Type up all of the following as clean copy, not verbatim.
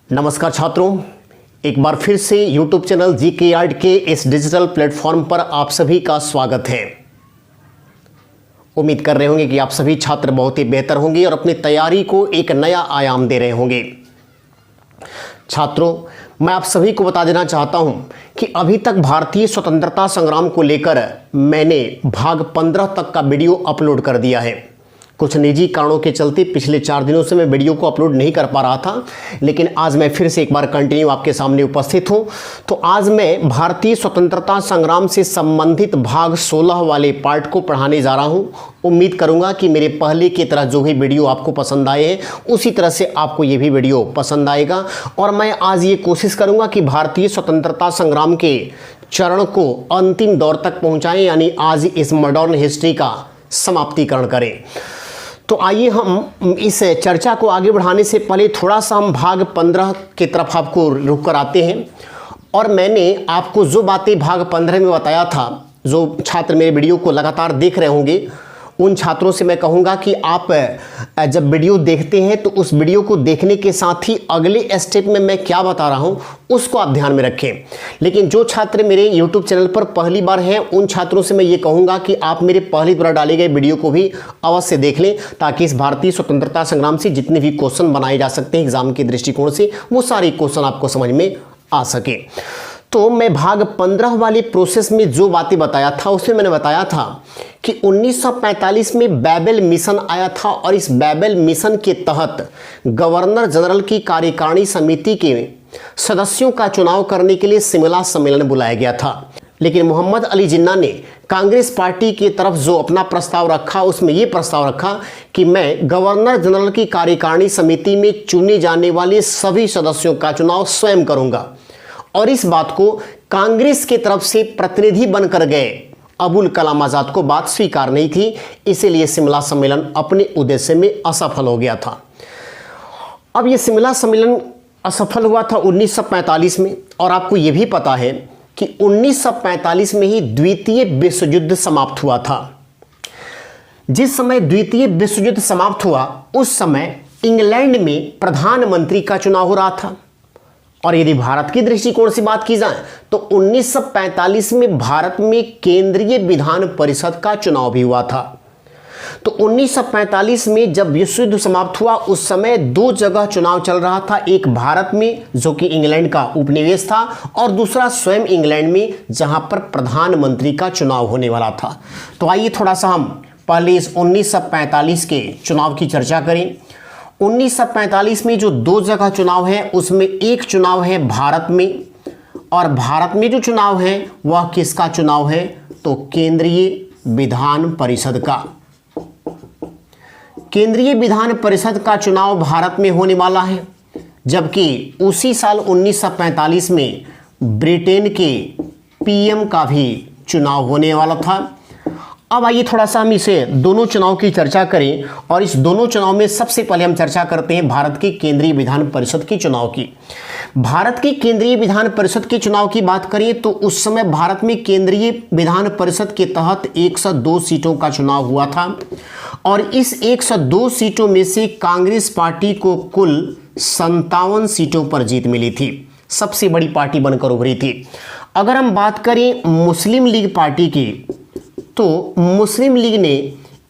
नमस्कार छात्रों, एक बार फिर से YouTube चैनल जीके आर्ट के इस डिजिटल प्लेटफॉर्म पर आप सभी का स्वागत है। उम्मीद कर रहे होंगे कि आप सभी छात्र बहुत ही बेहतर होंगे और अपनी तैयारी को एक नया आयाम दे रहे होंगे। छात्रों, मैं आप सभी को बता देना चाहता हूं कि अभी तक भारतीय स्वतंत्रता संग्राम को लेकर मैंने भाग 15 तक का वीडियो अपलोड कर दिया है। कुछ निजी कारणों के चलते पिछले 4 दिनों से मैं वीडियो को अपलोड नहीं कर पा रहा था, लेकिन आज मैं फिर से एक बार कंटिन्यू आपके सामने उपस्थित हूं। तो आज मैं भारतीय स्वतंत्रता संग्राम से संबंधित भाग 16 वाले पार्ट को पढ़ाने जा रहा हूं। उम्मीद करूंगा कि मेरे पहले की तरह जो भी वीडियो आपको पसंद आए हैं उसी तरह से आपको ये भी वीडियो पसंद आएगा। और मैं आज ये कोशिश करूंगा कि भारतीय स्वतंत्रता संग्राम के चरण को अंतिम दौर तक पहुँचाएँ, यानी आज इस मॉडर्न हिस्ट्री का समाप्तिकरण करें। तो आइए हम इस चर्चा को आगे बढ़ाने से पहले थोड़ा सा हम भाग 15 की तरफ आपको रुक कर आते हैं। और मैंने आपको जो बातें भाग 15 में बताया था, जो छात्र मेरे वीडियो को लगातार देख रहे होंगे उन छात्रों से मैं कहूँगा कि आप जब वीडियो देखते हैं तो उस वीडियो को देखने के साथ ही अगले स्टेप में मैं क्या बता रहा हूँ उसको आप ध्यान में रखें। लेकिन जो छात्र मेरे YouTube चैनल पर पहली बार हैं उन छात्रों से मैं ये कहूँगा कि आप मेरे पहली द्वारा डाले गए वीडियो को भी अवश्य देख लें, ताकि इस भारतीय स्वतंत्रता संग्राम से जितने भी क्वेश्चन बनाए जा सकते हैं एग्जाम के दृष्टिकोण से वो सारे क्वेश्चन आपको समझ में आ सके। तो मैं भाग 15 वाले प्रोसेस में जो बातें बताया था उसमें मैंने बताया था कि 1945 में बैबल मिशन आया था और इस बैबल मिशन के तहत गवर्नर जनरल की कार्यकारिणी समिति के सदस्यों का चुनाव करने के लिए शिमला सम्मेलन बुलाया गया था। लेकिन मोहम्मद अली जिन्ना ने कांग्रेस पार्टी की तरफ जो अपना प्रस्ताव रखा उसमें यह प्रस्ताव रखा कि मैं गवर्नर जनरल की कार्यकारिणी समिति में चुने जाने वाले सभी सदस्यों का चुनाव स्वयं करूंगा। और इस बात को कांग्रेस की तरफ से प्रतिनिधि बनकर गए अबुल कलाम आजाद को बात स्वीकार नहीं थी, इसीलिए शिमला सम्मेलन अपने उद्देश्य में असफल हो गया था। अब यह शिमला सम्मेलन असफल हुआ था 1945 में, और आपको यह भी पता है कि 1945 में ही द्वितीय विश्व युद्ध समाप्त हुआ था। जिस समय द्वितीय विश्व युद्ध समाप्त हुआ उस समय इंग्लैंड में प्रधानमंत्री का चुनाव हो रहा था। और यदि भारत की दृष्टिकोण से बात की जाए तो 1945 में भारत में केंद्रीय विधान परिषद का चुनाव भी हुआ था। तो 1945 में जब विश्व युद्ध समाप्त हुआ उस समय 2 जगह चुनाव चल रहा था, एक भारत में जो कि इंग्लैंड का उपनिवेश था और दूसरा स्वयं इंग्लैंड में जहां पर प्रधानमंत्री का चुनाव होने वाला था। तो आइए थोड़ा सा हम पहले इस 1945 के चुनाव की चर्चा करें। 1945 में जो 2 जगह चुनाव है उसमें एक चुनाव है भारत में, और भारत में जो चुनाव है वह किसका चुनाव है, तो केंद्रीय विधान परिषद का। केंद्रीय विधान परिषद का चुनाव भारत में होने वाला है, जबकि उसी साल 1945 में ब्रिटेन के पीएम का भी चुनाव होने वाला था। अब आइए थोड़ा सा हम इसे दोनों चुनाव की चर्चा करें, और इस दोनों चुनाव में सबसे पहले हम चर्चा करते हैं भारत के केंद्रीय विधान परिषद के चुनाव की। भारत के केंद्रीय विधान परिषद के चुनाव की बात करें तो उस समय भारत में केंद्रीय विधान परिषद के तहत 102 सीटों का चुनाव हुआ था, और इस 102 सीटों में से कांग्रेस पार्टी को कुल 57 सीटों पर जीत मिली थी, सबसे बड़ी पार्टी बनकर उभरी थी। अगर हम बात करें मुस्लिम लीग पार्टी की तो मुस्लिम लीग ने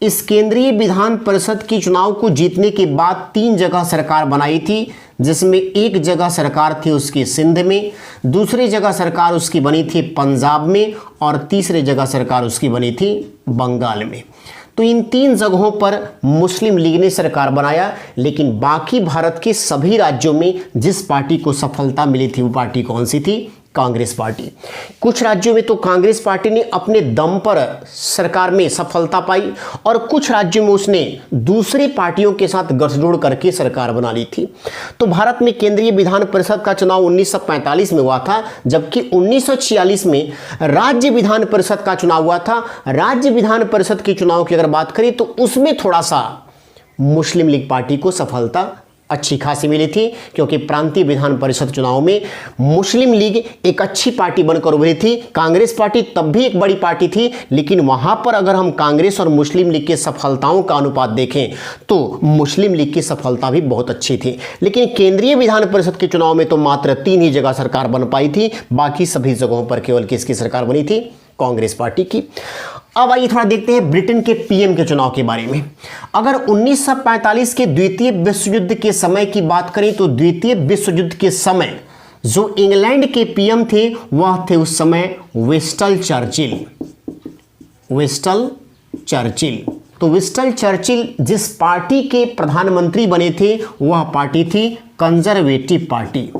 इस केंद्रीय विधान परिषद के चुनाव को जीतने के बाद 3 जगह सरकार बनाई थी, जिसमें एक जगह सरकार थी उसकी सिंध में, दूसरी जगह सरकार उसकी बनी थी पंजाब में, और तीसरी जगह सरकार उसकी बनी थी बंगाल में। तो इन 3 जगहों पर मुस्लिम लीग ने सरकार बनाया, लेकिन बाकी भारत के सभी राज्यों में जिस पार्टी को सफलता मिली थी वो पार्टी कौन सी थी, कांग्रेस पार्टी। कुछ राज्यों में तो कांग्रेस पार्टी ने अपने दम पर सरकार में सफलता पाई, और कुछ राज्यों में उसने दूसरी पार्टियों के साथ गठजोड़ करके सरकार बना ली थी। तो भारत में केंद्रीय विधान परिषद का चुनाव 1945 में हुआ था, जबकि 1946 में राज्य विधान परिषद का चुनाव हुआ था। राज्य विधान परिषद के चुनाव की अगर बात करें तो उसमें थोड़ा सा मुस्लिम लीग पार्टी को सफलता अच्छी खासी मिली थी, क्योंकि प्रांतीय विधान परिषद चुनाव में मुस्लिम लीग एक अच्छी पार्टी बनकर उभरी थी। कांग्रेस पार्टी तब भी एक बड़ी पार्टी थी, लेकिन वहां पर अगर हम कांग्रेस और मुस्लिम लीग की सफलताओं का अनुपात देखें तो मुस्लिम लीग की सफलता भी बहुत अच्छी थी। लेकिन केंद्रीय विधान परिषद के चुनाव में तो मात्र 3 ही जगह सरकार बन पाई थी, बाकी सभी जगहों पर केवल किसकी सरकार बनी थी? कांग्रेस पार्टी की। अब आइए थोड़ा देखते हैं ब्रिटेन के पीएम के चुनाव के बारे में। अगर 1945 के द्वितीय विश्व युद्ध के समय की बात करें तो द्वितीय विश्व युद्ध के समय जो इंग्लैंड के पीएम थे वह थे उस समय विंस्टन चर्चिल। Winston Churchill. तो विंस्टन चर्चिल जिस पार्टी के प्रधानमंत्री बने थे वह पार्टी थी कंजर्वेटिव पार्टी।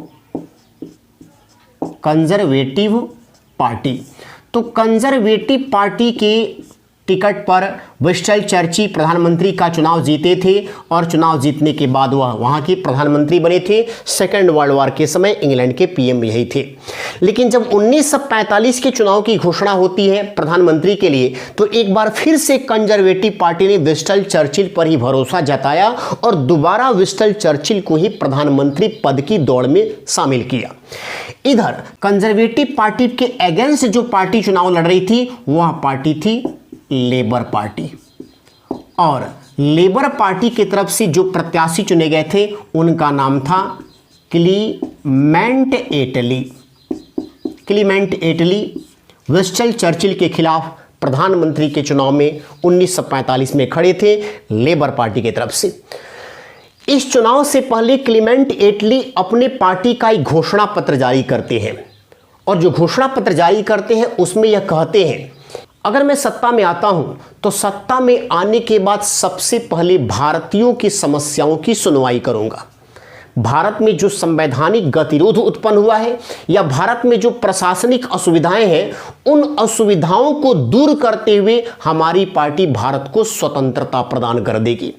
Conservative party. तो कंजर्वेटिव पार्टी के टिकट पर विंस्टन चर्चिल प्रधानमंत्री का चुनाव जीते थे और चुनाव जीतने के बाद वह वहां के प्रधानमंत्री बने थे। सेकेंड वर्ल्ड वॉर के समय इंग्लैंड के पीएम यही थे। लेकिन जब 1945 के चुनाव की घोषणा होती है प्रधानमंत्री के लिए तो एक बार फिर से कंजर्वेटिव पार्टी ने विंस्टन चर्चिल पर ही भरोसा जताया और दोबारा विंस्टन चर्चिल को ही प्रधानमंत्री पद की दौड़ में शामिल किया। इधर कंजर्वेटिव पार्टी के अगेंस्ट जो पार्टी चुनाव लड़ रही थी वह पार्टी थी लेबर पार्टी। और लेबर पार्टी की तरफ से जो प्रत्याशी चुने गए थे उनका नाम था क्लीमेंट एटली। क्लीमेंट एटली विंस्टन चर्चिल के खिलाफ प्रधानमंत्री के चुनाव में 1945 में खड़े थे लेबर पार्टी की तरफ से। इस चुनाव से पहले क्लीमेंट एटली अपने पार्टी का एक घोषणा पत्र जारी करते हैं और जो घोषणा पत्र जारी करते हैं उसमें यह कहते हैं अगर मैं सत्ता में आता हूं तो सत्ता में आने के बाद सबसे पहले भारतीयों की समस्याओं की सुनवाई करूंगा। भारत में जो संवैधानिक गतिरोध उत्पन्न हुआ है या भारत में जो प्रशासनिक असुविधाएं हैं उन असुविधाओं को दूर करते हुए हमारी पार्टी भारत को स्वतंत्रता प्रदान कर देगी।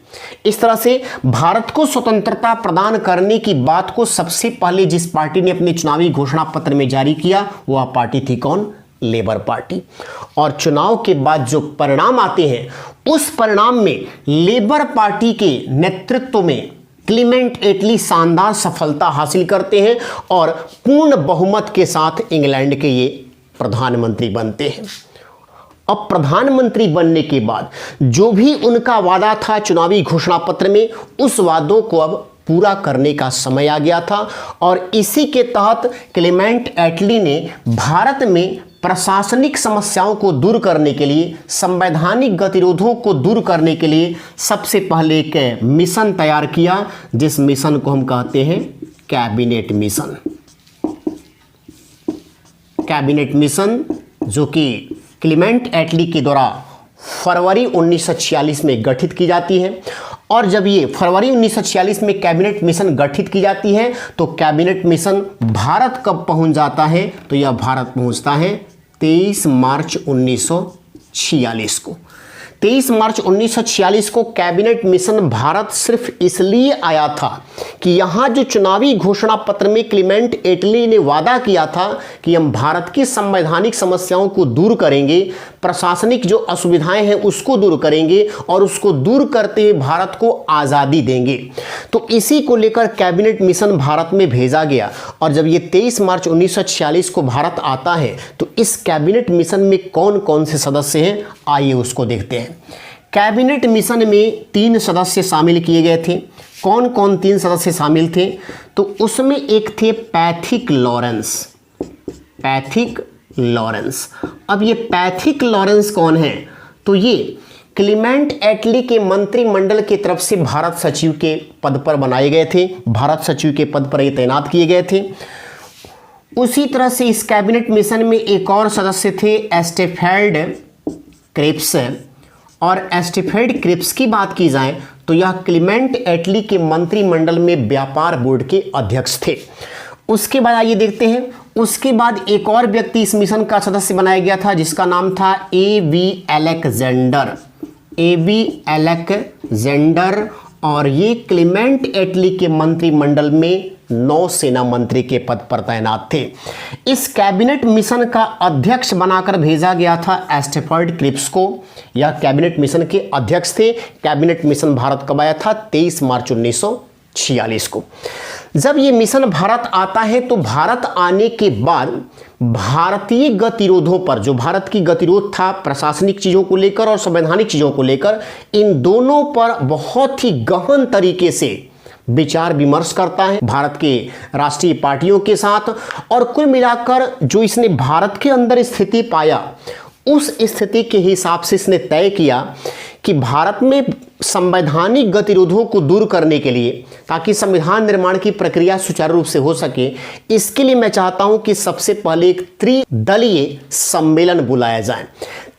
इस तरह से भारत को स्वतंत्रता प्रदान करने की बात को सबसे पहले जिस पार्टी ने अपने चुनावी घोषणा पत्र में जारी किया वह पार्टी थी कौन? Labour party. और चुनाव के बाद जो परिणाम आते हैं उस परिणाम में लेबर पार्टी के नेतृत्व में क्लीमेंट एटली शानदार सफलता हासिल करते हैं और पूर्ण बहुमत के साथ इंग्लैंड के ये प्रधानमंत्री बनते हैं। अब प्रधानमंत्री बनने के बाद जो भी उनका वादा था चुनावी घोषणा पत्र में उस वादों को अब पूरा करने का समय आ गया था और इसी के तहत क्लीमेंट एटली ने भारत में प्रशासनिक समस्याओं को दूर करने के लिए संवैधानिक गतिरोधों को दूर करने के लिए सबसे पहले एक मिशन तैयार किया जिस मिशन को हम कहते हैं कैबिनेट मिशन। कैबिनेट मिशन जो कि क्लीमेंट एटली के द्वारा फरवरी 1946 में गठित की जाती है। और जब ये फरवरी 1946 में कैबिनेट मिशन गठित की जाती है तो कैबिनेट मिशन भारत कब पहुंच जाता है? तो यह भारत पहुंचता है 23 मार्च 1946 को। 23 मार्च 1946 को कैबिनेट मिशन भारत सिर्फ इसलिए आया था कि यहाँ जो चुनावी घोषणा पत्र में क्लीमेंट एटली ने वादा किया था कि हम भारत की संवैधानिक समस्याओं को दूर करेंगे, प्रशासनिक जो असुविधाएं हैं उसको दूर करेंगे और उसको दूर करते हुए भारत को आज़ादी देंगे। तो इसी को लेकर कैबिनेट मिशन भारत में भेजा गया और जब ये 23 मार्च 1946 को भारत आता है तो इस कैबिनेट मिशन में कौन कौन से सदस्य हैं आइए उसको देखते हैं। कैबिनेट मिशन में 3 सदस्य शामिल किए गए थे। कौन कौन 3 सदस्य शामिल थे? तो उसमें एक थे पैथिक लॉरेंस। Pethick Lawrence. अब ये पैथिक लॉरेंस कौन है? तो ये क्लीमेंट एटली के मंत्रिमंडल की तरफ से भारत सचिव के पद पर बनाए गए थे। भारत सचिव के पद पर ये तैनात किए गए थे। उसी तरह से इस कैबिनेट मिशन में एक और सदस्य थे एस्टेफेल्ड क्रिप्स। और एस्टेफेल्ड क्रिप्स की बात की जाए तो यह क्लीमेंट एटली के मंत्रिमंडल में व्यापार बोर्ड के अध्यक्ष थे। उसके बाद आइए देखते हैं उसके बाद एक और व्यक्ति इस मिशन का सदस्य बनाया गया था जिसका नाम था ए.वी. अलेक्जेंडर। ए.वी. अलेक्जेंडर और ये क्लीमेंट एटली के मंत्रिमंडल में नौसेना मंत्री के पद पर तैनात थे। इस कैबिनेट मिशन का अध्यक्ष बनाकर भेजा गया था एस्टेफेल्ड क्रिप्स को। यह कैबिनेट मिशन के अध्यक्ष थे। कैबिनेट मिशन भारत कब आया था? 23 मार्च 1946 को। जब ये मिशन भारत आता है तो भारत आने के बाद भारतीय गतिरोधों पर, जो भारत की गतिरोध था प्रशासनिक चीज़ों को लेकर और संवैधानिक चीज़ों को लेकर, इन दोनों पर बहुत ही गहन तरीके से विचार विमर्श करता है भारत के राष्ट्रीय पार्टियों के साथ। और कुल मिलाकर जो इसने भारत के अंदर स्थिति पाया, उस स्थिति के हिसाब से इसने तय किया कि भारत में संवैधानिक गतिरोधों को दूर करने के लिए, ताकि संविधान निर्माण की प्रक्रिया सुचारू रूप से हो सके, इसके लिए मैं चाहता हूं कि सबसे पहले एक त्रिदलीय सम्मेलन बुलाया जाए।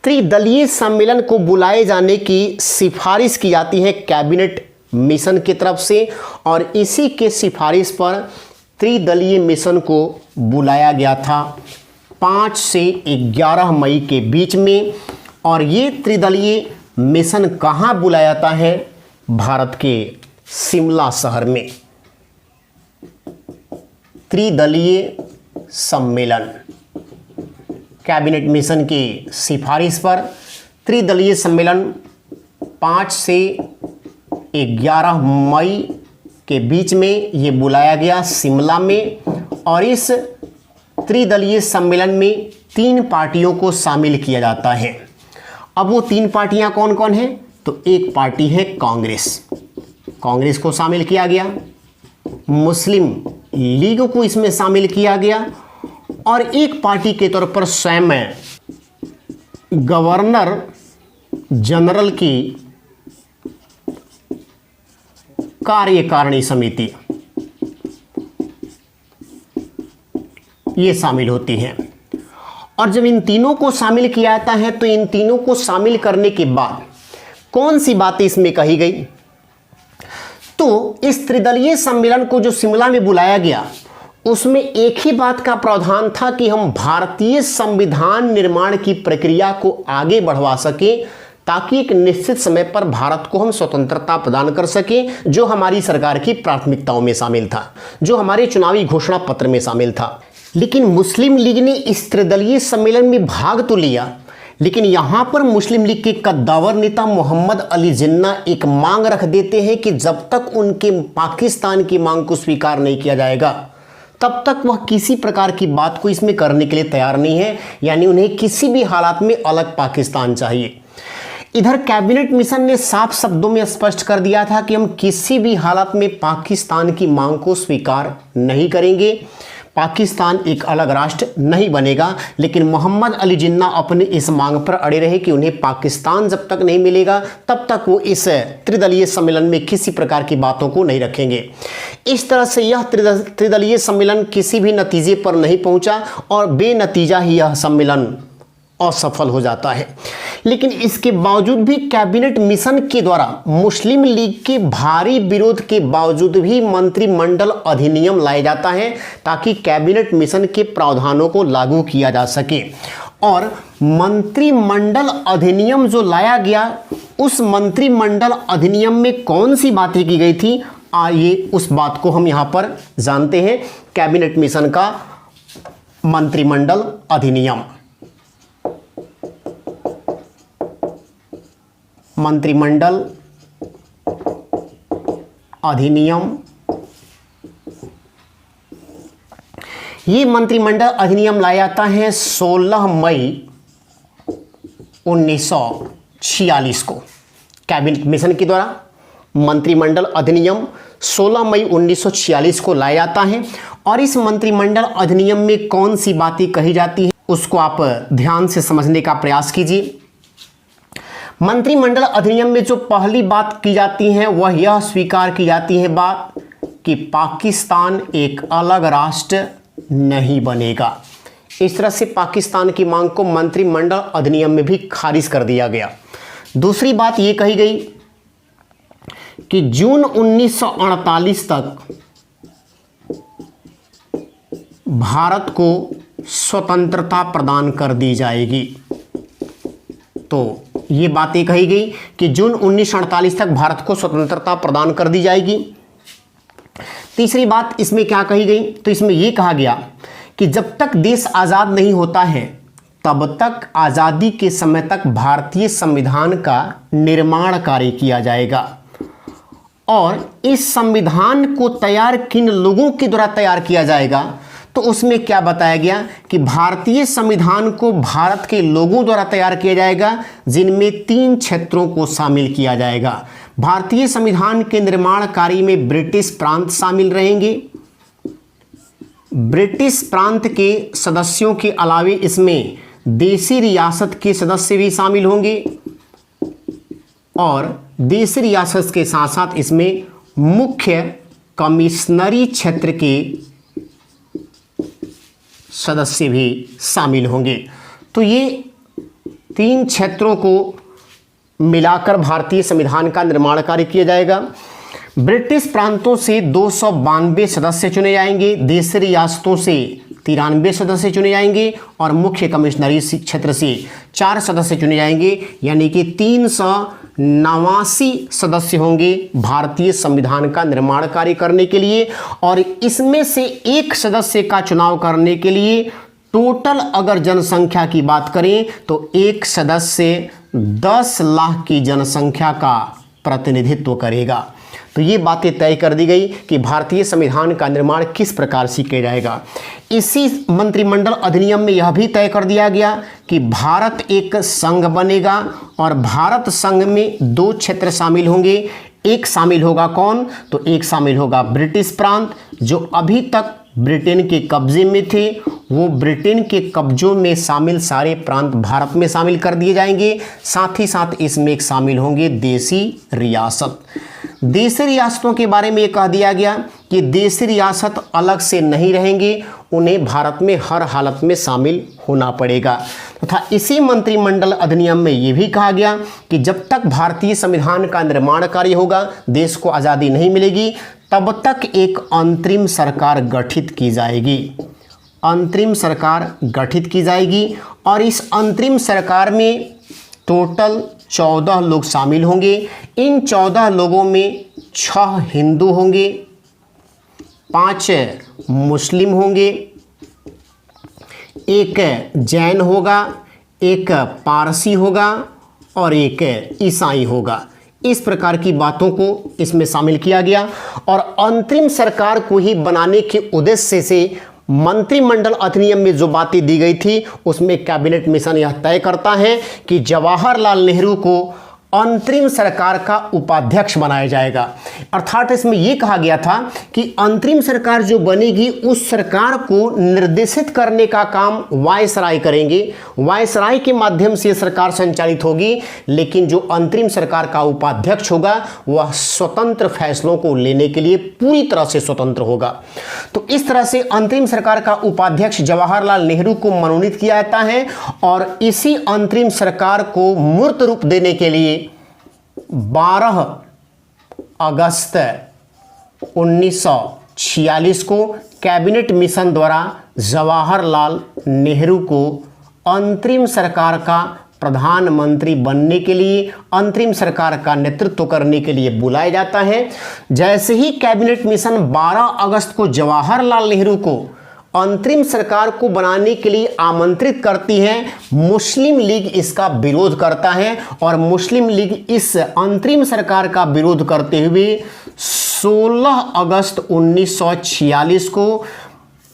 त्रिदलीय सम्मेलन को बुलाए जाने की सिफारिश की जाती है कैबिनेट मिशन की तरफ से, और इसी के सिफारिश पर त्रिदलीय मिशन को बुलाया गया था 5 से 11 मई के बीच में। और ये त्रिदलीय मिशन कहाँ बुलाया जाता है? भारत के शिमला शहर में। त्रिदलीय सम्मेलन, कैबिनेट मिशन की सिफारिश पर त्रिदलीय सम्मेलन 5 से 11 मई के बीच में ये बुलाया गया शिमला में। और इस त्रिदलीय सम्मेलन में 3 पार्टियों को शामिल किया जाता है। अब वो 3 पार्टियां कौन कौन हैं? तो एक पार्टी है कांग्रेस, कांग्रेस को शामिल किया गया, मुस्लिम लीग को इसमें शामिल किया गया, और एक पार्टी के तौर पर स्वयं गवर्नर जनरल की कार्यकारिणी समिति ये शामिल होती है। और जब इन तीनों को शामिल किया जाता है तो इन तीनों को शामिल करने के बाद कौन सी बातें इसमें कही गई? तो इस त्रिदलीय सम्मेलन को जो शिमला में बुलाया गया, उसमें एक ही बात का प्रावधान था कि हम भारतीय संविधान निर्माण की प्रक्रिया को आगे बढ़वा सकें, ताकि एक निश्चित समय पर भारत को हम स्वतंत्रता प्रदान कर सकें, जो हमारी सरकार की प्राथमिकताओं में शामिल था, जो हमारे चुनावी घोषणा पत्र में शामिल था। लेकिन मुस्लिम लीग ने इस त्रिदलीय सम्मेलन में भाग तो लिया, लेकिन यहाँ पर मुस्लिम लीग के कद्दावर नेता मोहम्मद अली जिन्ना एक मांग रख देते हैं कि जब तक उनके पाकिस्तान की मांग को स्वीकार नहीं किया जाएगा, तब तक वह किसी प्रकार की बात को इसमें करने के लिए तैयार नहीं है। यानी उन्हें किसी भी हालात में अलग पाकिस्तान चाहिए। इधर कैबिनेट मिशन ने साफ शब्दों में स्पष्ट कर दिया था कि हम किसी भी हालत में पाकिस्तान की मांग को स्वीकार नहीं करेंगे, पाकिस्तान एक अलग राष्ट्र नहीं बनेगा। लेकिन मोहम्मद अली जिन्ना अपने इस मांग पर अड़े रहे कि उन्हें पाकिस्तान जब तक नहीं मिलेगा तब तक वो इस त्रिदलीय सम्मेलन में किसी प्रकार की बातों को नहीं रखेंगे। इस तरह से यह त्रिदलीय सम्मेलन किसी भी नतीजे पर नहीं पहुंचा और बेनतीजा ही यह सम्मेलन असफल हो जाता है। लेकिन इसके बावजूद भी कैबिनेट मिशन के द्वारा मुस्लिम लीग के भारी विरोध के बावजूद भी मंत्रिमंडल अधिनियम लाया जाता है, ताकि कैबिनेट मिशन के प्रावधानों को लागू किया जा सके। और मंत्रिमंडल अधिनियम जो लाया गया, उस मंत्रिमंडल अधिनियम में कौन सी बातें की गई थी, आइए उस बात को हम यहाँ पर जानते हैं। कैबिनेट मिशन का मंत्रिमंडल अधिनियम, मंत्रिमंडल अधिनियम, ये मंत्रिमंडल अधिनियम लाया जाता है 16 मई 1946 को। कैबिनेट मिशन के द्वारा मंत्रिमंडल अधिनियम 16 मई 1946 को लाया जाता है। और इस मंत्रिमंडल अधिनियम में कौन सी बातें कही जाती हैं, उसको आप ध्यान से समझने का प्रयास कीजिए। मंत्रिमंडल अधिनियम में जो पहली बात की जाती है वह यह स्वीकार की जाती है बात कि पाकिस्तान एक अलग राष्ट्र नहीं बनेगा। इस तरह से पाकिस्तान की मांग को मंत्रिमंडल अधिनियम में भी खारिज कर दिया गया। दूसरी बात यह कही गई कि जून 1948 तक भारत को स्वतंत्रता प्रदान कर दी जाएगी। तो ये बातें कही गई कि जून 1948 तक भारत को स्वतंत्रता प्रदान कर दी जाएगी। तीसरी बात इसमें क्या कही गई, तो इसमें यह कहा गया कि जब तक देश आज़ाद नहीं होता है तब तक आज़ादी के समय तक भारतीय संविधान का निर्माण कार्य किया जाएगा। और इस संविधान को तैयार किन लोगों के द्वारा तैयार किया जाएगा, तो उसमें क्या बताया गया कि भारतीय संविधान को भारत के लोगों द्वारा तैयार किया जाएगा, जिनमें 3 क्षेत्रों को शामिल किया जाएगा। भारतीय संविधान के निर्माण कार्य में ब्रिटिश प्रांत शामिल रहेंगे। ब्रिटिश प्रांत के सदस्यों के अलावे इसमें देशी रियासत के सदस्य भी शामिल होंगे और देशी रियासत के साथ साथ इसमें मुख्य कमिश्नरी क्षेत्र के सदस्य भी शामिल होंगे। तो ये 3 क्षेत्रों को मिलाकर भारतीय संविधान का निर्माण कार्य किया जाएगा। ब्रिटिश प्रांतों से 292 सदस्य चुने जाएंगे, देशी रियासतों से 93 सदस्य चुने जाएंगे और मुख्य कमिश्नरी क्षेत्र से 4 सदस्य चुने जाएंगे, यानी कि 389 सदस्य होंगे भारतीय संविधान का निर्माण कार्य करने के लिए। और इसमें से एक सदस्य का चुनाव करने के लिए टोटल अगर जनसंख्या की बात करें तो एक सदस्य 10 लाख की जनसंख्या का प्रतिनिधित्व करेगा। तो ये बातें तय कर दी गई कि भारतीय संविधान का निर्माण किस प्रकार से किया जाएगा। इसी मंत्रिमंडल अधिनियम में यह भी तय कर दिया गया कि भारत एक संघ बनेगा और भारत संघ में 2 क्षेत्र शामिल होंगे। एक शामिल होगा कौन, तो एक शामिल होगा ब्रिटिश प्रांत, जो अभी तक ब्रिटेन के कब्जे में थे, वो ब्रिटेन के कब्जों में शामिल सारे प्रांत भारत में शामिल कर दिए जाएंगे। साथ ही साथ इसमें एक शामिल होंगे देशी रियासत। देशी रियासतों के बारे में ये कह दिया गया कि देशी रियासत अलग से नहीं रहेंगे, उन्हें भारत में हर हालत में शामिल होना पड़ेगा। तथा इसी मंत्रिमंडल अधिनियम में ये भी कहा गया कि जब तक भारतीय संविधान का निर्माण कार्य होगा, देश को आज़ादी नहीं मिलेगी, तब तक एक अंतरिम सरकार गठित की जाएगी। अंतरिम सरकार गठित की जाएगी और इस अंतरिम सरकार में टोटल 14 लोग शामिल होंगे। इन 14 लोगों में 6 हिंदू होंगे, 5 मुस्लिम होंगे, एक जैन होगा, एक पारसी होगा और एक ईसाई होगा। इस प्रकार की बातों को इसमें शामिल किया गया और अंतरिम सरकार को ही बनाने के उद्देश्य से मंत्रिमंडल अधिनियम में जो बातें दी गई थी उसमें कैबिनेट मिशन यह तय करता है कि जवाहरलाल नेहरू को अंतरिम सरकार का उपाध्यक्ष बनाया जाएगा। अर्थात इसमें यह कहा गया था कि अंतरिम सरकार जो बनेगी उस सरकार को निर्देशित करने का काम वायसराय करेंगे। वायसराय के माध्यम से सरकार संचालित होगी, लेकिन जो अंतरिम सरकार का उपाध्यक्ष होगा वह स्वतंत्र फैसलों को लेने के लिए पूरी तरह से स्वतंत्र होगा। तो इस तरह से अंतरिम सरकार का उपाध्यक्ष जवाहरलाल नेहरू को मनोनीत किया जाता है और इसी अंतरिम सरकार को मूर्त रूप देने के लिए 12 अगस्त 1946 को कैबिनेट मिशन द्वारा जवाहरलाल नेहरू को अंतरिम सरकार का प्रधानमंत्री बनने के लिए, अंतरिम सरकार का नेतृत्व करने के लिए बुलाया जाता है। जैसे ही कैबिनेट मिशन 12 अगस्त को जवाहरलाल नेहरू को अंतरिम सरकार को बनाने के लिए आमंत्रित करती है, मुस्लिम लीग इसका विरोध करता है और मुस्लिम लीग इस अंतरिम सरकार का विरोध करते हुए 16 अगस्त 1946 को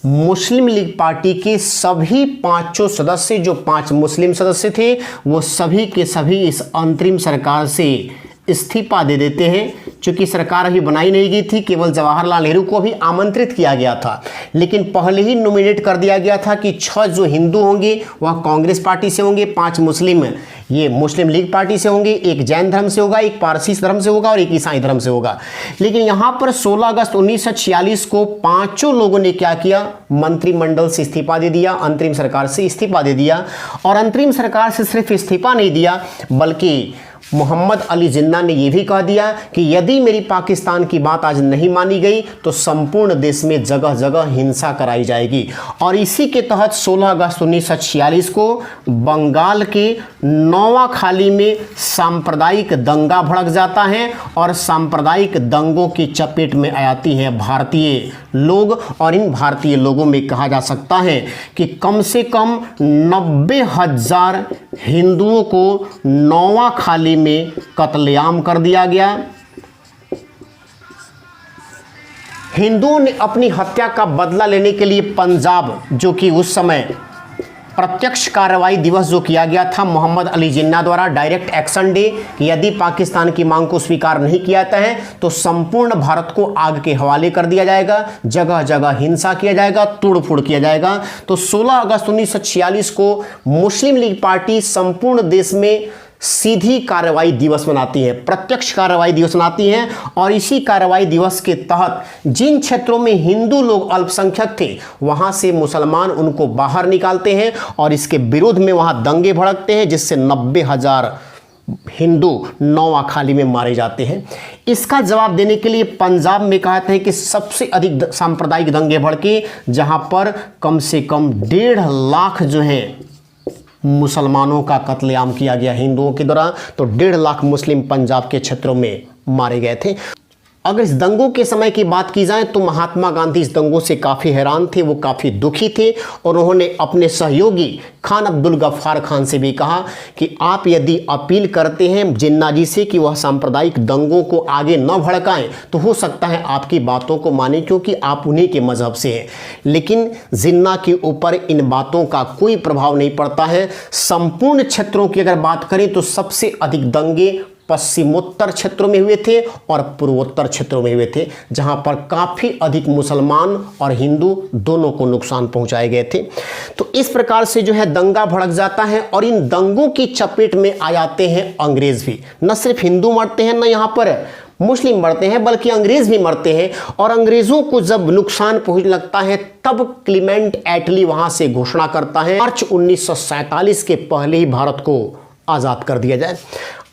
मुस्लिम लीग पार्टी के सभी 5 सदस्य, जो 5 मुस्लिम सदस्य थे, वो सभी के सभी इस अंतरिम सरकार से इस्तीफा दे देते हैं। चूंकि सरकार अभी बनाई नहीं गई थी, केवल जवाहरलाल नेहरू को भी आमंत्रित किया गया था, लेकिन पहले ही नॉमिनेट कर दिया गया था कि 6 जो हिंदू होंगे वह कांग्रेस पार्टी से होंगे, 5 मुस्लिम ये मुस्लिम लीग पार्टी से होंगे, एक जैन धर्म से होगा, एक पारसी धर्म से होगा और एक ईसाई धर्म से होगा। लेकिन यहाँ पर 16 अगस्त 1946 को 5 लोगों ने क्या किया, मंत्रिमंडल से इस्तीफा दे दिया, अंतरिम सरकार से इस्तीफा दे दिया। और अंतरिम सरकार से सिर्फ इस्तीफा नहीं दिया, बल्कि मोहम्मद अली जिन्ना ने यह भी कह दिया कि यदि मेरी पाकिस्तान की बात आज नहीं मानी गई तो संपूर्ण देश में जगह जगह हिंसा कराई जाएगी। और इसी के तहत 16 अगस्त 1946 को बंगाल के नौवाखाली में सांप्रदायिक दंगा भड़क जाता है और सांप्रदायिक दंगों की चपेट में आती हैं भारतीय लोग। और इन भारतीय लोगों में कहा जा सकता है कि कम से कम 90,000 हिंदुओं को नौवाखाली में कत्लेआम कर दिया गया। हिंदुओं ने अपनी हत्या का बदला लेने के लिए पंजाब, जो कि उस समय प्रत्यक्ष कार्रवाई दिवस जो किया गया था मोहम्मद अली जिन्ना द्वारा, डायरेक्ट एक्शन डे, कि यदि पाकिस्तान की मांग को स्वीकार नहीं किया जाता है तो संपूर्ण भारत को आग के हवाले कर दिया जाएगा, जगह जगह हिंसा किया जाएगा, तोड़फोड़ किया जाएगा। तो 16 अगस्त 1946 को मुस्लिम लीग पार्टी संपूर्ण देश में सीधी कार्रवाई दिवस मनाती है, प्रत्यक्ष कार्रवाई दिवस मनाती है। और इसी कार्रवाई दिवस के तहत जिन क्षेत्रों में हिंदू लोग अल्पसंख्यक थे वहां से मुसलमान उनको बाहर निकालते हैं और इसके विरोध में वहां दंगे भड़कते हैं, जिससे 90,000 हिंदू नौखाली में मारे जाते हैं। इसका जवाब देने के लिए पंजाब में कहते हैं कि सबसे अधिक सांप्रदायिक दंगे भड़के, जहां पर कम से कम 1.5 लाख जो है मुसलमानों का कत्लेआम किया गया हिंदुओं के द्वारा। तो 1.5 लाख मुस्लिम पंजाब के क्षेत्रों में मारे गए थे। अगर इस दंगों के समय की बात की जाए तो महात्मा गांधी इस दंगों से काफ़ी हैरान थे, वो काफ़ी दुखी थे और उन्होंने अपने सहयोगी खान अब्दुल गफ्फार खान से भी कहा कि आप यदि अपील करते हैं जिन्ना जी से कि वह सांप्रदायिक दंगों को आगे न भड़काएं तो हो सकता है आपकी बातों को माने, क्योंकि आप उन्हीं के मजहब से हैं। लेकिन जिन्ना के ऊपर इन बातों का कोई प्रभाव नहीं पड़ता है। संपूर्ण क्षेत्रों की अगर बात करें तो सबसे अधिक दंगे पश्चिमोत्तर क्षेत्रों में हुए थे और पूर्वोत्तर क्षेत्रों में हुए थे, जहां पर काफ़ी अधिक मुसलमान और हिंदू दोनों को नुकसान पहुंचाए गए थे। तो इस प्रकार से जो है दंगा भड़क जाता है और इन दंगों की चपेट में आ जाते हैं अंग्रेज भी। न सिर्फ हिंदू मरते हैं, न यहाँ पर मुस्लिम मरते हैं, बल्कि अंग्रेज भी मरते हैं। और अंग्रेजों को जब नुकसान पहुंचने लगता है तब क्लीमेंट एटली वहां से घोषणा करता है मार्च 1947 के पहले ही भारत को आज़ाद कर दिया जाए।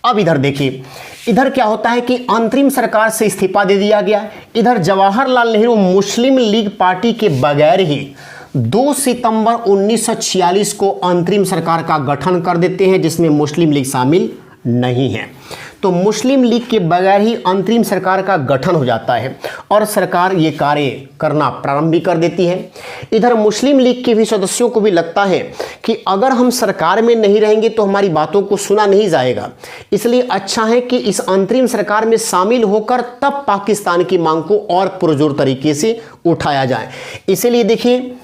अब इधर देखिए, इधर क्या होता है कि अंतरिम सरकार से इस्तीफा दे दिया गया। इधर जवाहरलाल नेहरू मुस्लिम लीग पार्टी के बगैर ही 2 सितंबर 1946 को अंतरिम सरकार का गठन कर देते हैं, जिसमें मुस्लिम लीग शामिल नहीं है। तो मुस्लिम लीग के बगैर ही अंतरिम सरकार का गठन हो जाता है और सरकार ये कार्य करना प्रारंभ भी कर देती है। इधर मुस्लिम लीग के भी सदस्यों को भी लगता है कि अगर हम सरकार में नहीं रहेंगे तो हमारी बातों को सुना नहीं जाएगा, इसलिए अच्छा है कि इस अंतरिम सरकार में शामिल होकर तब पाकिस्तान की मांग को और पुरजोर तरीके से उठाया जाए। इसीलिए देखिए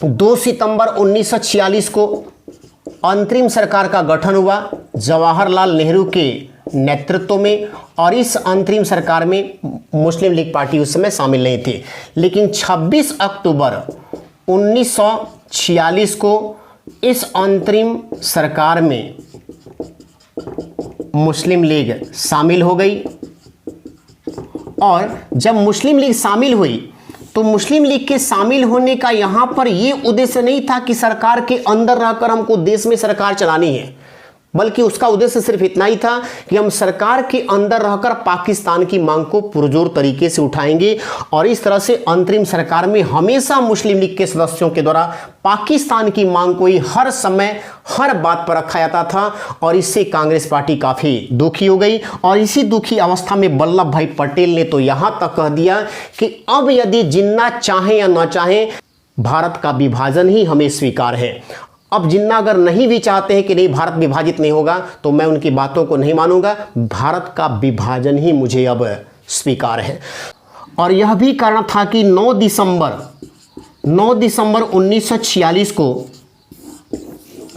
2 सितंबर 1946 को अंतरिम सरकार का गठन हुआ जवाहरलाल नेहरू के नेतृत्व में, और इस अंतरिम सरकार में मुस्लिम लीग पार्टी उस समय शामिल नहीं थी। लेकिन 26 अक्टूबर 1946 को इस अंतरिम सरकार में मुस्लिम लीग शामिल हो गई। और जब मुस्लिम लीग शामिल हुई तो मुस्लिम लीग के शामिल होने का यहां पर यह उद्देश्य नहीं था कि सरकार के अंदर रहकर हमको देश में सरकार चलानी है, बल्कि उसका उद्देश्य सिर्फ इतना ही था कि हम सरकार के अंदर रहकर पाकिस्तान की मांग को पुरजोर तरीके से उठाएंगे। और इस तरह से अंतरिम सरकार में हमेशा मुस्लिम लीग के सदस्यों के द्वारा पाकिस्तान की मांग को ही हर समय हर बात पर रखा जाता था, और इससे कांग्रेस पार्टी काफ़ी दुखी हो गई। और इसी दुखी अवस्था में वल्लभ भाई पटेल ने तो यहाँ तक कह दिया कि अब यदि जिन्ना चाहें या ना चाहें, भारत का विभाजन ही हमें स्वीकार है। अब जिन्ना अगर नहीं भी चाहते हैं कि नहीं भारत विभाजित नहीं होगा तो मैं उनकी बातों को नहीं मानूंगा, भारत का विभाजन ही मुझे अब स्वीकार है। और यह भी कारण था कि 9 दिसंबर 1946 को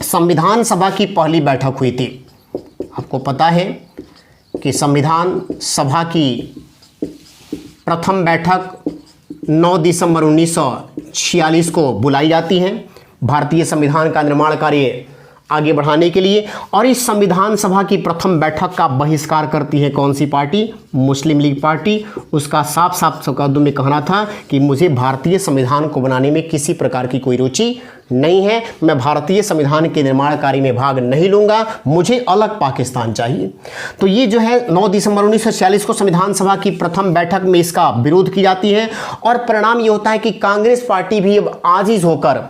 संविधान सभा की पहली बैठक हुई थी। आपको पता है कि संविधान सभा की प्रथम बैठक 9 दिसंबर 1946 को बुलाई जाती है भारतीय संविधान का निर्माण कार्य आगे बढ़ाने के लिए। और इस संविधान सभा की प्रथम बैठक का बहिष्कार करती है कौन सी पार्टी? मुस्लिम लीग पार्टी। उसका साफ साफ शब्दों में कहना था कि मुझे भारतीय संविधान को बनाने में किसी प्रकार की कोई रुचि नहीं है, मैं भारतीय संविधान के निर्माण कार्य में भाग नहीं लूंगा, मुझे अलग पाकिस्तान चाहिए। तो ये जो है 9 दिसंबर 1946 को संविधान सभा की प्रथम बैठक में इसका विरोध की जाती है। और परिणाम ये होता है कि कांग्रेस पार्टी भी अब आजिज होकर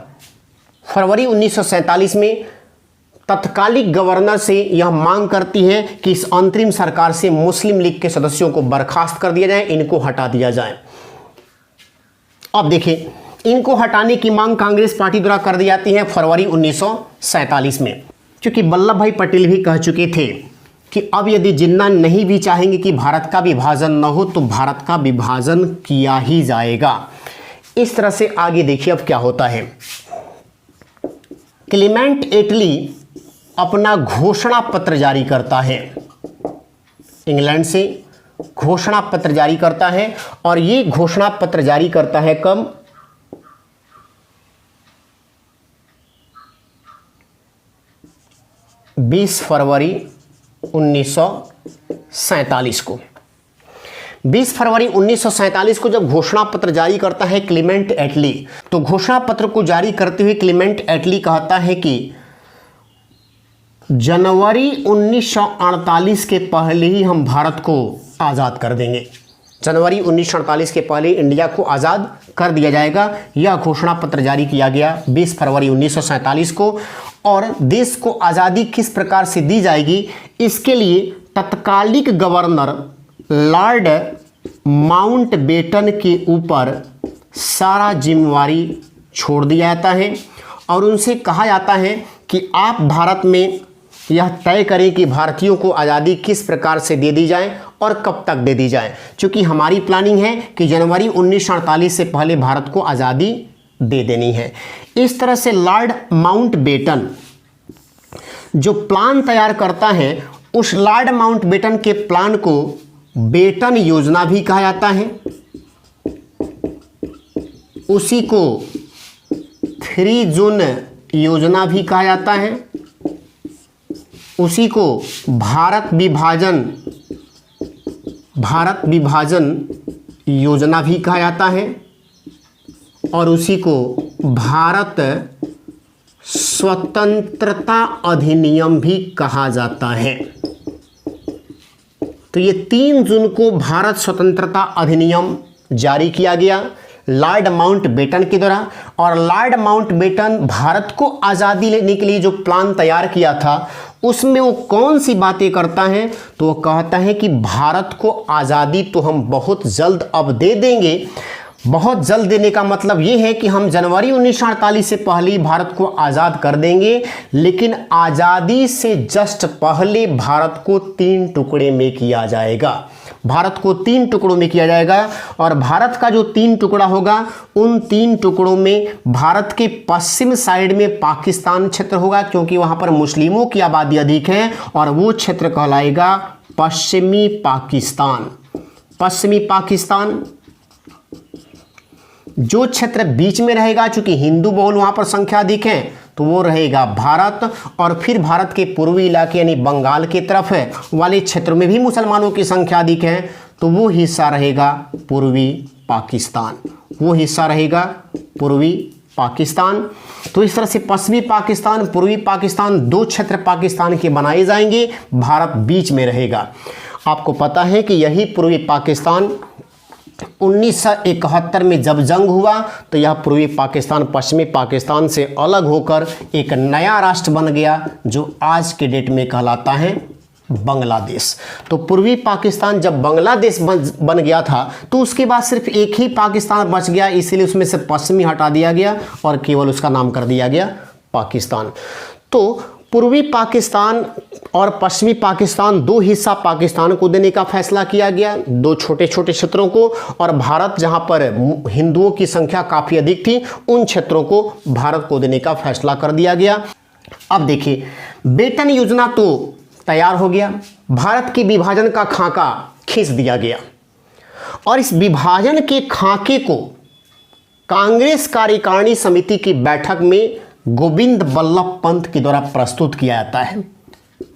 फरवरी 1947 में तत्कालिक गवर्नर से यह मांग करती है कि इस अंतरिम सरकार से मुस्लिम लीग के सदस्यों को बर्खास्त कर दिया जाए, इनको हटा दिया जाए। अब देखिए, इनको हटाने की मांग कांग्रेस पार्टी द्वारा कर दी जाती है फरवरी 1947 में, क्योंकि वल्लभ भाई पटेल भी कह चुके थे कि अब यदि जिन्ना नहीं भी चाहेंगे कि भारत का विभाजन न हो तो भारत का विभाजन किया ही जाएगा। इस तरह से आगे देखिए अब क्या होता है। क्लेमेंट एटली अपना घोषणा पत्र जारी करता है, इंग्लैंड से घोषणा पत्र जारी करता है और ये घोषणा पत्र जारी करता है कब? 20 फरवरी 1947 को। 20 फरवरी 1947 को जब घोषणा पत्र जारी करता है क्लेमेंट एटली, तो घोषणा पत्र को जारी करते हुए क्लेमेंट एटली कहता है कि जनवरी 1948 के पहले ही हम भारत को आज़ाद कर देंगे। जनवरी 1948 के पहले इंडिया को आज़ाद कर दिया जाएगा। यह घोषणा पत्र जारी किया गया 20 फरवरी 1947 को। और देश को आज़ादी किस प्रकार से दी जाएगी, इसके लिए तत्कालिक गवर्नर लॉर्ड माउंटबेटन के ऊपर सारा जिम्मेवारी छोड़ दिया जाता है और उनसे कहा जाता है कि आप भारत में यह तय करें कि भारतीयों को आज़ादी किस प्रकार से दे दी जाए और कब तक दे दी जाए, क्योंकि हमारी प्लानिंग है कि जनवरी 1948 से पहले भारत को आज़ादी दे देनी है। इस तरह से लॉर्ड माउंटबेटन जो प्लान तैयार करता है, उस लॉर्ड माउंटबेटन के प्लान को बेटन योजना भी कहा जाता है। उसी को 3 जून योजना भी कहा जाता है। उसी को भारत विभाजन योजना भी कहा जाता है और उसी को भारत स्वतंत्रता अधिनियम भी कहा जाता है। तो ये 3 जून को भारत स्वतंत्रता अधिनियम जारी किया गया लॉर्ड माउंटबेटन के द्वारा। और लॉर्ड माउंटबेटन भारत को आज़ादी लेने के लिए जो प्लान तैयार किया था, उसमें वो कौन सी बातें करता है, तो वो कहता है कि भारत को आज़ादी तो हम बहुत जल्द अब दे देंगे। बहुत जल्द देने का मतलब ये है कि हम जनवरी 1948 से पहले ही भारत को आज़ाद कर देंगे, लेकिन आज़ादी से जस्ट पहले भारत को 3 टुकड़े में किया जाएगा। भारत को 3 टुकड़ों में किया जाएगा और भारत का जो 3 टुकड़ा होगा, उन 3 टुकड़ों में भारत के पश्चिम साइड में पाकिस्तान क्षेत्र होगा, क्योंकि वहाँ पर मुस्लिमों की आबादी अधिक है और वो क्षेत्र कहलाएगा पश्चिमी पाकिस्तान। पश्चिमी पाकिस्तान जो क्षेत्र बीच में रहेगा, चूंकि हिंदू बहुल वहां पर संख्या अधिक है, तो वो रहेगा भारत। और फिर भारत के पूर्वी इलाके यानी बंगाल के तरफ है वाले क्षेत्रों में भी मुसलमानों की संख्या अधिक है, तो वो हिस्सा रहेगा पूर्वी पाकिस्तान। वो हिस्सा रहेगा पूर्वी पाकिस्तान। तो इस तरह से पश्चिमी पाकिस्तान, पूर्वी पाकिस्तान, 2 क्षेत्र पाकिस्तान के बनाए जाएंगे, भारत बीच में रहेगा। आपको पता है कि यही पूर्वी पाकिस्तान 1971 में जब जंग हुआ, तो यह पूर्वी पाकिस्तान पश्चिमी पाकिस्तान से अलग होकर एक नया राष्ट्र बन गया, जो आज के डेट में कहलाता है बांग्लादेश। तो पूर्वी पाकिस्तान जब बांग्लादेश बन गया था, तो उसके बाद सिर्फ एक ही पाकिस्तान बच गया, इसीलिए उसमें से पश्चिमी हटा दिया गया और केवल उसका नाम कर दिया गया पाकिस्तान। तो पूर्वी पाकिस्तान और पश्चिमी पाकिस्तान, 2 हिस्सा पाकिस्तान को देने का फैसला किया गया, 2 छोटे छोटे क्षेत्रों को। और भारत जहां पर हिंदुओं की संख्या काफ़ी अधिक थी, उन क्षेत्रों को भारत को देने का फैसला कर दिया गया। अब देखिए, बेटन योजना तो तैयार हो गया, भारत के विभाजन का खाका खींच दिया गया और इस विभाजन के खाके को कांग्रेस कार्यकारिणी समिति की बैठक में गोविंद बल्लभ पंत के द्वारा प्रस्तुत किया जाता है।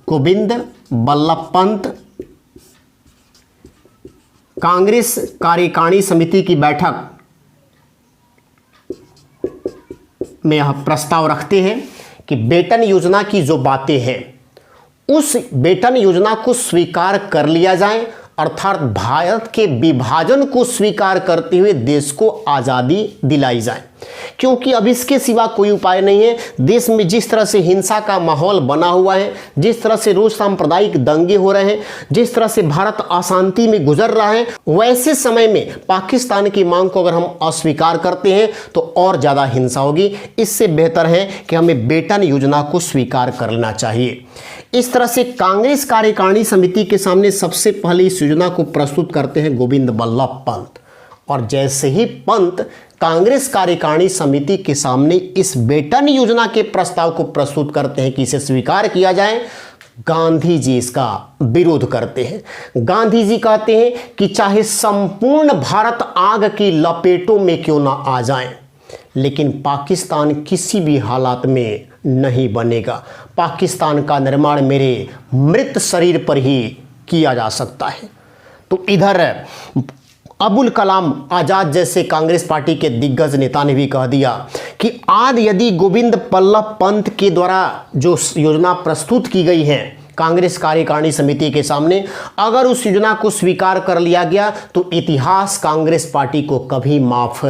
गोविंद बल्लभ पंत कांग्रेस कार्यकारिणी समिति की बैठक में यह प्रस्ताव रखते हैं कि बेटन योजना की जो बातें हैं, उस बेटन योजना को स्वीकार कर लिया जाए, अर्थात भारत के विभाजन को स्वीकार करते हुए देश को आज़ादी दिलाई जाए, क्योंकि अब इसके सिवा कोई उपाय नहीं है। देश में जिस तरह से हिंसा का माहौल बना हुआ है, जिस तरह से रोज सांप्रदायिक दंगे हो रहे हैं, जिस तरह से भारत अशांति में गुजर रहा है, वैसे समय में पाकिस्तान की मांग को अगर हम अस्वीकार करते हैं तो और ज़्यादा हिंसा होगी। इससे बेहतर है कि हमें बेटन योजना को स्वीकार कर लेना चाहिए। इस तरह से कांग्रेस कार्यकारिणी समिति के सामने सबसे पहले इस योजना को प्रस्तुत करते हैं गोविंद बल्लभ पंत, और जैसे ही पंत कांग्रेस कार्यकारिणी समिति के सामने इस वेतन योजना के प्रस्ताव को प्रस्तुत करते हैं कि इसे स्वीकार किया जाए, गांधी जी इसका विरोध करते हैं। गांधी जी कहते हैं कि चाहे संपूर्ण भारत आग की लपेटों में क्यों ना आ जाए, लेकिन पाकिस्तान किसी भी हालात में नहीं बनेगा। पाकिस्तान का निर्माण मेरे मृत शरीर पर ही किया जा सकता है। तो इधर अबुल कलाम आज़ाद जैसे कांग्रेस पार्टी के दिग्गज नेता ने भी कह दिया कि आज यदि गोविंद बल्लभ पंत के द्वारा जो योजना प्रस्तुत की गई है कांग्रेस कार्यकारिणी समिति के सामने, अगर उस योजना को स्वीकार कर लिया गया तो इतिहास कांग्रेस पार्टी को कभी माफ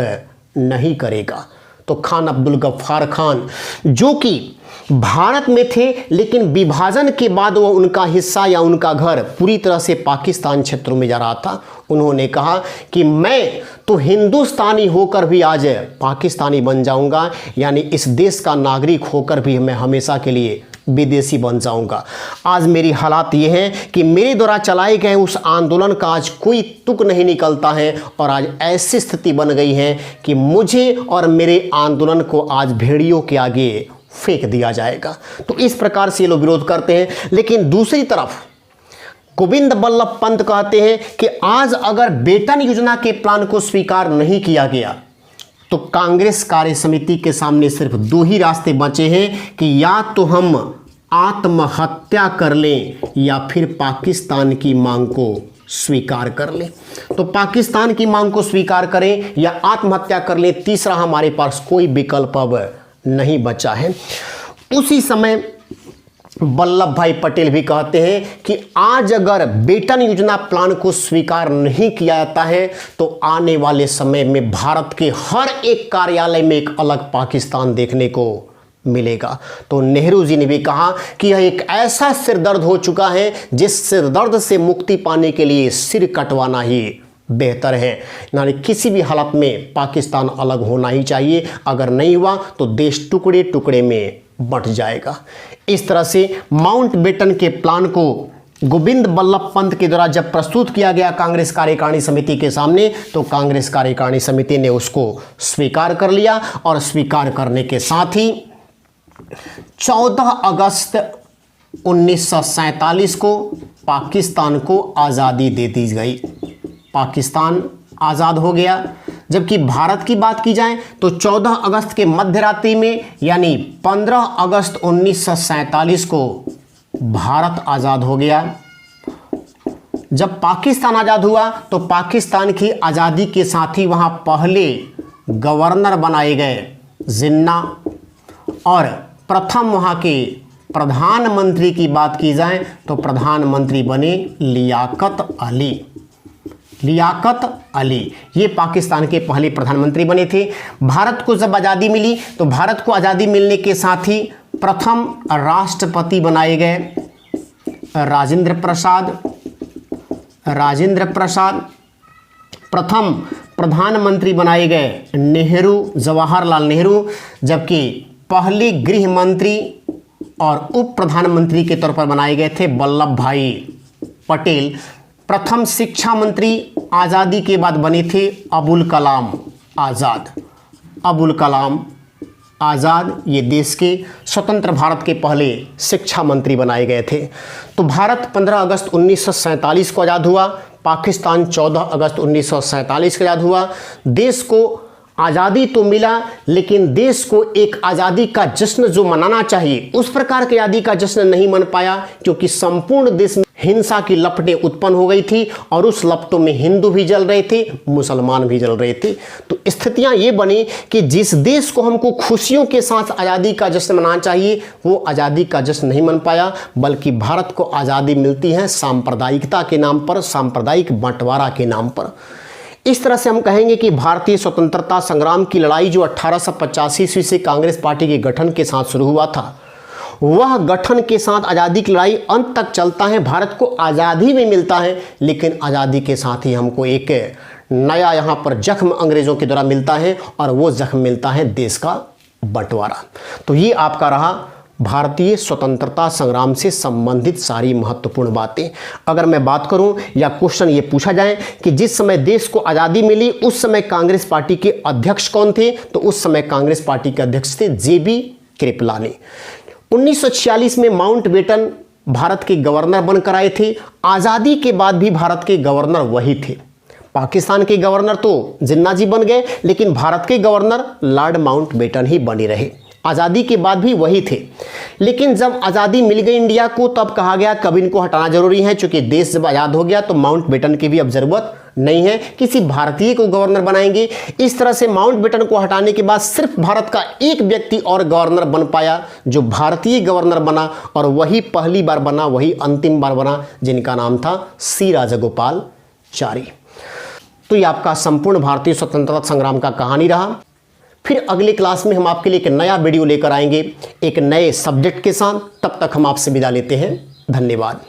नहीं करेगा। तो खान अब्दुल गफ्फार खान जो कि भारत में थे, लेकिन विभाजन के बाद वो उनका हिस्सा या उनका घर पूरी तरह से पाकिस्तान क्षेत्रों में जा रहा था, उन्होंने कहा कि मैं तो हिंदुस्तानी होकर भी आज पाकिस्तानी बन जाऊंगा, यानी इस देश का नागरिक होकर भी मैं हमेशा के लिए विदेशी बन जाऊंगा। आज मेरी हालात ये हैं कि मेरे द्वारा चलाए गए उस आंदोलन का आज कोई तुक नहीं निकलता है, और आज ऐसी स्थिति बन गई है कि मुझे और मेरे आंदोलन को आज भेड़ियों के आगे फेंक दिया जाएगा। तो इस प्रकार से ये लोग विरोध करते हैं। लेकिन दूसरी तरफ गोविंद बल्लभ पंत कहते हैं कि आज अगर वेतन योजना के प्लान को स्वीकार नहीं किया गया तो कांग्रेस कार्य समिति के सामने सिर्फ दो ही रास्ते बचे हैं कि या तो हम आत्महत्या कर लें या फिर पाकिस्तान की मांग को स्वीकार कर लें। तो पाकिस्तान की मांग को स्वीकार करें या आत्महत्या कर लें, तीसरा हमारे पास कोई विकल्प अब नहीं बचा है। उसी समय वल्लभ भाई पटेल भी कहते हैं कि आज अगर वेतन योजना प्लान को स्वीकार नहीं किया जाता है तो आने वाले समय में भारत के हर एक कार्यालय में एक अलग पाकिस्तान देखने को मिलेगा। तो नेहरू जी ने भी कहा कि यह एक ऐसा सिरदर्द हो चुका है जिस सिरदर्द से मुक्ति पाने के लिए सिर कटवाना ही बेहतर है, यानी किसी भी हालत में पाकिस्तान अलग होना ही चाहिए। अगर नहीं हुआ तो देश टुकड़े टुकड़े में बंट जाएगा। इस तरह से माउंटबेटन के प्लान को गोविंद बल्लभ पंत के द्वारा जब प्रस्तुत किया गया कांग्रेस कार्यकारिणी समिति के सामने, तो कांग्रेस कार्यकारिणी समिति ने उसको स्वीकार कर लिया, और स्वीकार करने के साथ ही 14 अगस्त 1947 को पाकिस्तान को आज़ादी दे दी गई। पाकिस्तान आज़ाद हो गया। जबकि भारत की बात की जाए तो 14 अगस्त के मध्य रात्रि में यानी 15 अगस्त 1947 को भारत आज़ाद हो गया। जब पाकिस्तान आज़ाद हुआ तो पाकिस्तान की आज़ादी के साथ ही वहाँ पहले गवर्नर बनाए गए जिन्ना, और प्रथम वहाँ के प्रधानमंत्री की बात की जाए तो प्रधानमंत्री बने लियाकत अली। लियाकत अली ये पाकिस्तान के पहले प्रधानमंत्री बने थे। भारत को जब आज़ादी मिली तो भारत को आज़ादी मिलने के साथ ही प्रथम राष्ट्रपति बनाए गए राजेंद्र प्रसाद। प्रथम प्रधानमंत्री बनाए गए नेहरू, जवाहरलाल नेहरू, जबकि पहले गृह मंत्री और उप प्रधानमंत्री के तौर पर बनाए गए थे वल्लभ भाई पटेल। प्रथम शिक्षा मंत्री आज़ादी के बाद बने थे अबुल कलाम आज़ाद। अबुल कलाम आज़ाद ये देश के स्वतंत्र भारत के पहले शिक्षा मंत्री बनाए गए थे। तो भारत 15 अगस्त 1947 को आज़ाद हुआ, पाकिस्तान 14 अगस्त 1947 को आज़ाद हुआ। देश को आज़ादी तो मिला, लेकिन देश को एक आज़ादी का जश्न जो मनाना चाहिए उस प्रकार की आज़ादी का जश्न नहीं मन पाया, क्योंकि संपूर्ण देश में हिंसा की लपटें उत्पन्न हो गई थी, और उस लपटों में हिंदू भी जल रहे थे, मुसलमान भी जल रहे थे। तो स्थितियां ये बनी कि जिस देश को हमको खुशियों के साथ आज़ादी का जश्न मनाना चाहिए वो आज़ादी का जश्न नहीं मन पाया, बल्कि भारत को आज़ादी मिलती है सांप्रदायिकता के नाम पर, सांप्रदायिक बंटवारा के नाम पर। इस तरह से हम कहेंगे कि भारतीय स्वतंत्रता संग्राम की लड़ाई जो 1885 ईस्वी से कांग्रेस पार्टी के गठन के साथ शुरू हुआ था, वह गठन के साथ आज़ादी की लड़ाई अंत तक चलता है। भारत को आज़ादी भी मिलता है, लेकिन आज़ादी के साथ ही हमको एक नया यहाँ पर जख्म अंग्रेज़ों के द्वारा मिलता है, और वो जख्म मिलता है देश का बंटवारा। तो ये आपका रहा भारतीय स्वतंत्रता संग्राम से संबंधित सारी महत्वपूर्ण बातें। अगर मैं बात करूं या क्वेश्चन ये पूछा जाए कि जिस समय देश को आज़ादी मिली उस समय कांग्रेस पार्टी के अध्यक्ष कौन थे, तो उस समय कांग्रेस पार्टी के अध्यक्ष थे जेबी कृपलानी। 1946 में माउंटबेटन भारत के गवर्नर बनकर आए थे। आज़ादी के बाद भी भारत के गवर्नर वही थे। पाकिस्तान के गवर्नर तो जिन्ना जी बन गए, लेकिन भारत के गवर्नर लॉर्ड माउंटबेटन ही बने रहे। आज़ादी के बाद भी वही थे। लेकिन जब आज़ादी मिल गई इंडिया को, तब कहा गया कब इनको हटाना जरूरी है, क्योंकि देश जब आज़ाद हो गया तो माउंटबेटन की भी अब जरूरत नहीं है, किसी भारतीय को गवर्नर बनाएंगे। इस तरह से माउंटबेटन को हटाने के बाद सिर्फ भारत का एक व्यक्ति और गवर्नर बन पाया, जो भारतीय गवर्नर बना, और वही पहली बार बना, वही अंतिम बार बना, जिनका नाम था सी राजागोपालाचारी। तो ये आपका संपूर्ण भारतीय स्वतंत्रता संग्राम का कहानी रहा। फिर अगले क्लास में हम आपके लिए एक नया वीडियो लेकर आएंगे एक नए सब्जेक्ट के साथ। तब तक हम आपसे विदा लेते हैं। धन्यवाद।